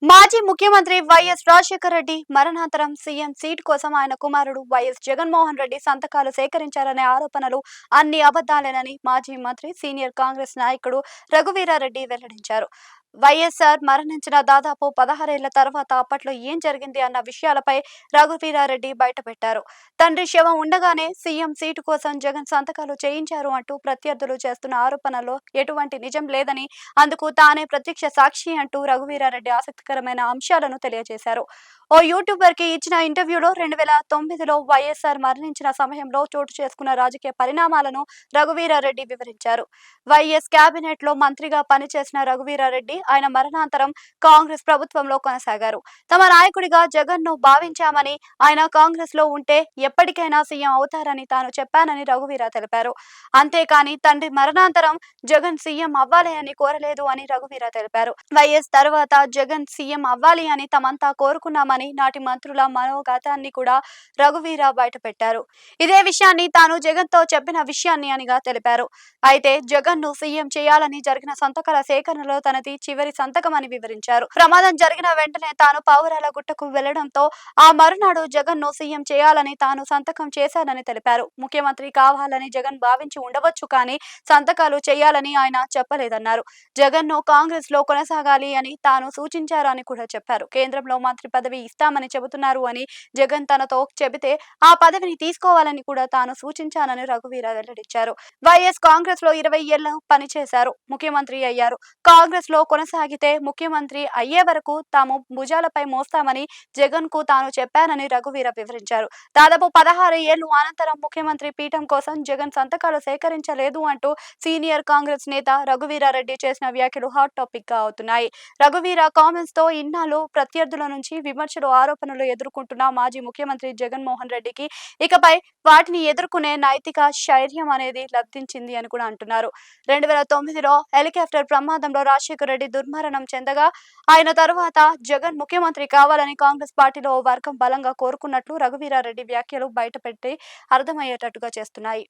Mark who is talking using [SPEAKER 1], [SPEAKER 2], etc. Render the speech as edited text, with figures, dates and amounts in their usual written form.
[SPEAKER 1] మాజీ ముఖ్యమంత్రి వైఎస్ రాజశేఖర రెడ్డి మరణాంతరం సీఎం సీట్ కోసం ఆయన కుమారుడు వైఎస్ జగన్మోహన్ రెడ్డి సంతకాలు సేకరించారనే ఆరోపణలు అన్ని అబద్ధాలేనని మాజీ మంత్రి సీనియర్ కాంగ్రెస్ నాయకుడు రఘువీరారెడ్డి వెల్లడించారు. వైఎస్ఆర్ మరణించిన దాదాపు 16 ఏళ్ల తర్వాత అప్పట్లో ఏం జరిగింది అన్న విషయాలపై రఘువీరారెడ్డి బయటపెట్టారు. తండ్రి శవం ఉండగానే సీఎం సీటు కోసం జగన్ సంతకాలు చేయించారు అంటూ ప్రత్యర్థులు చేస్తున్న ఆరోపణలో ఎటువంటి నిజం లేదని, అందుకు తానే ప్రత్యక్ష సాక్షి అంటూ రఘువీరారెడ్డి ఆసక్తికరమైన అంశాలను తెలియజేశారు. ఓ యూట్యూబర్ కి ఇచ్చిన ఇంటర్వ్యూలో 2009లో వైఎస్ఆర్ మరణించిన సమయంలో చోటు చేసుకున్న రాజకీయ పరిణామాలను రఘువీరారెడ్డి వివరించారు. వైఎస్ కేబినెట్ లో మంత్రిగా పనిచేసిన రఘువీరారెడ్డి ఆయన మరణాంతరం కాంగ్రెస్ ప్రభుత్వంలో కొనసాగారు. తమ నాయకుడిగా జగన్ ను భావించామని, ఆయన కాంగ్రెస్ లో ఉంటే ఎప్పటికైనా సీఎం అవుతారని తాను చెప్పానని రఘువీరా తెలిపారు. అంతేకాని తండ్రి మరణాంతరం జగన్ సీఎం అవ్వాలి అని కోరలేదు అని రఘువీరా తెలిపారు. వైఎస్ తర్వాత జగన్ సీఎం అవ్వాలి అని తమంతా కోరుకున్నామని నాటి మంత్రుల మనోగతాన్ని కూడా రఘువీరా బయటపెట్టారు. ఇదే విషయాన్ని తాను జగన్ తో చెప్పిన విషయాన్ని అనిగా తెలిపారు. అయితే జగన్ ను సీఎం చేయాలని జరిగిన సంతకాల సేకరణలో తనది చివరి సంతకం అని వివరించారు. ప్రమాదం జరిగిన వెంటనే తాను పావురాల గుట్టకు వెళ్లడంతో ఆ మరునాడు జగన్ ను సీఎం చేయాలని తాను సంతకం చేశానని తెలిపారు. ముఖ్యమంత్రి కావాలని జగన్ భావించి ఉండవచ్చు, కానీ సంతకాలు చేయాలని ఆయన చెప్పలేదన్నారు. జగన్ ను కాంగ్రెస్ లో కొనసాగాలి అని తాను సూచించారు అని కూడా చెప్పారు. కేంద్రంలో మంత్రి పదవి ఇస్తామని చెబుతున్నారు అని జగన్ తనతో చెబితే ఆ పదవిని తీసుకోవాలని కూడా తాను సూచించానని రఘువీరా వెల్లడించారు. వైఎస్ కాంగ్రెస్ లో 20 ఏళ్లు పనిచేశారు, ముఖ్యమంత్రి అయ్యారు. కాంగ్రెస్ లో కొనసాగితే ముఖ్యమంత్రి అయ్యే వరకు తాము భుజాలపై మోస్తామని జగన్ కు తాను చెప్పానని రఘువీరా వివరించారు. దాదాపు 16 ఏళ్లు అనంతరం ముఖ్యమంత్రి పీఠం కోసం జగన్ సంతకాలు సేకరించలేదు అంటూ సీనియర్ కాంగ్రెస్ నేత రఘువీరారెడ్డి చేసిన వ్యాఖ్యలు హాట్ టాపిక్ గా అవుతున్నాయి. రఘువీరా కామెంట్స్ తో ఇన్నాళ్లు ప్రత్యర్థుల నుంచి విమర్శలు, ఆరోపణలు ఎదుర్కొంటున్న మాజీ ముఖ్యమంత్రి జగన్మోహన్ రెడ్డికి ఇకపై వాటిని ఎదుర్కొనే నైతిక శైర్యం అనేది లభించింది అని కూడా అంటున్నారు. 2009లో హెలికాప్టర్ ప్రమాదంలో రాజశేఖర రెడ్డి దుర్మరణం చెందగా ఆయన తరువాత జగన్ ముఖ్యమంత్రి కావాలని కాంగ్రెస్ పార్టీలో ఓ వర్గం బలంగా కోరుకున్నట్లు రఘువీరారెడ్డి వ్యాఖ్యలు బయటపెట్టి అర్థమయ్యేటట్టుగా చేస్తున్నాయి.